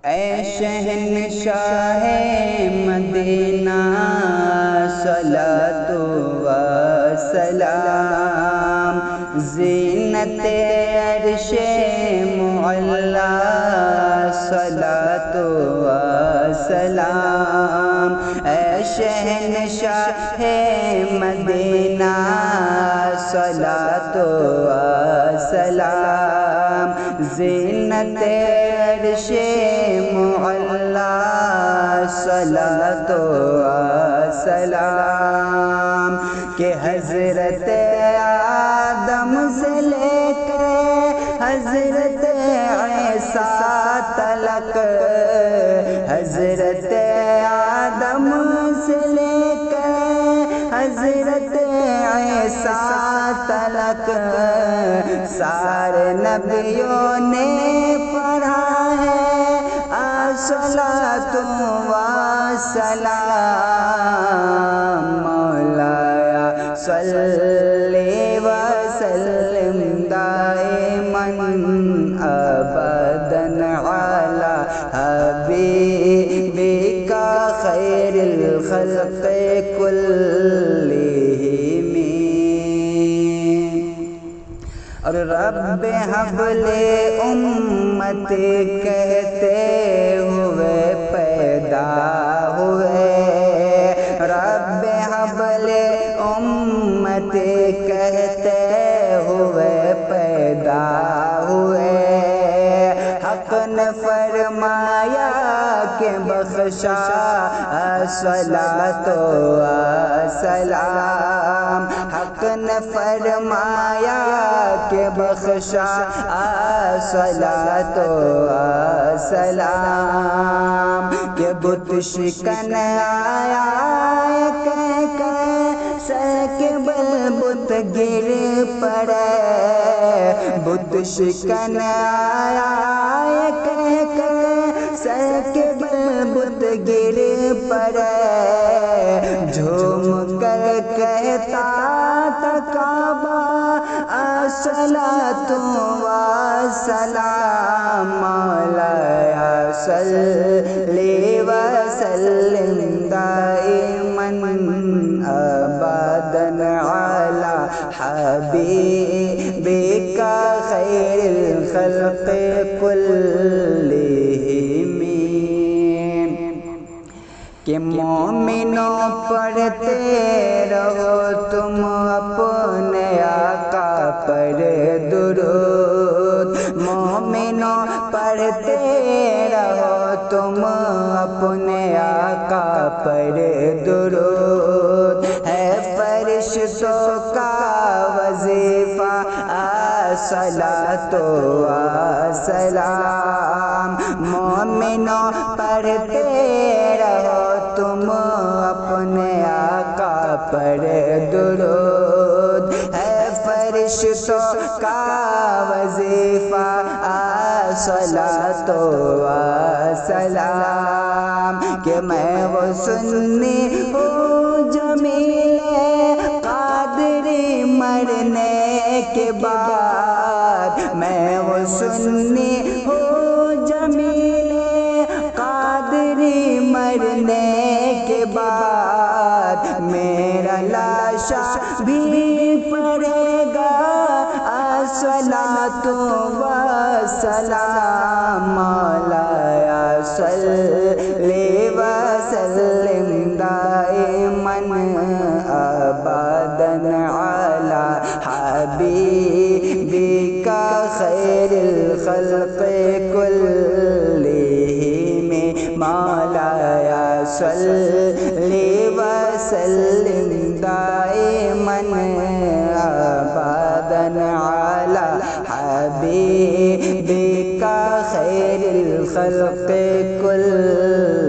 اے شہنشاہ مدینہ صلاۃ و سلام، زینت عرش معلی صلاۃ و سلام، اے شہنشاہ مدینہ صلاۃ و سلام، زینت عرش معلی صلاۃ و سلام، کہ حضرت آدم سے لے کر حضرت عیسیٰ تلک، حضرت آدم سے لے کر حضرت عیسیٰ تلک، سارے نبیوں نے پڑھا ہے الصلاۃ و سلام، مولایا صلی وسلم دائما ابدا علی حبیبک خیر الخلق کلہم۔ اور رب حب لے امت کہتے ہوئے پیدا ہوئے، رب حب لے امت کہتے ہوئے پیدا ہوئے، حق نے فرمایا کہ بخشا الصلاۃ و سلام، حق نے فرمایا کہ بخشا الصلاۃ و سلام، کہ بت شکن آیا کہہ کر سر کے بل بت گر پڑے، بت شکن آیا کہہ کر سر کے بل بت گر پڑے، جھوم کر کہتا تھا کعبہ الصلاۃ و سلام، مولایا صلی وسلم دائما ابدا علی حبیبک خیر الخلق کلہم۔ کہ مومنوں پڑھتے رہو تم اپنے آقا پر درود، مومنوں پڑھتے رہو تم اپنے آقا پر درود، ہے فرشتوں کا وظیفہ الصلاۃ و سلام، مومنوں پڑھتے رہو تم اپنے آقا پر درود، ہے فرشتوں کا وظیفہ الصلاۃ و سلام، کہ میں وہ سنی ہوں جمیل قادری مرنے کے بعد، میں وہ سنی ہوں جمیل قادری مرنے کے بعد، میرا لاشا بھی پڑے گا الصلاۃ و سلام، مولایا صلی وسلم دائما ابدا علی حبیبک خیر الخلق کلہم، مولایا صلی وسلم دائما ابدا علی حبیبک خیر الخلق کلہم۔